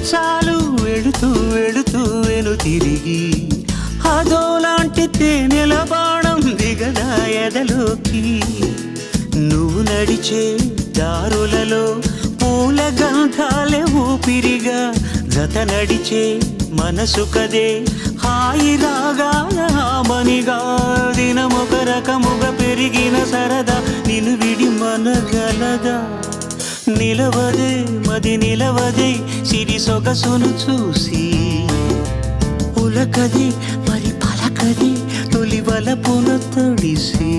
చాలు వెళుతూ వెళుతూ వెను తిరిగి అదోలాంటి తేనెల బాణం దిగదా ఎదలోకి నువ్వు నడిచే దారులలో పూల గంధాలే ఊపిరిగా జత నడిచే మనసు కదే హాయి రాగాల మనిగా దినమొక రకముగా పెరిగిన సరదా నిన్ను విడి మనగలదా నిలవదే మది నిలవదే సిరి సొగసును చూసి ఉలకది మరి పలకది తొలి వలపున తడిసి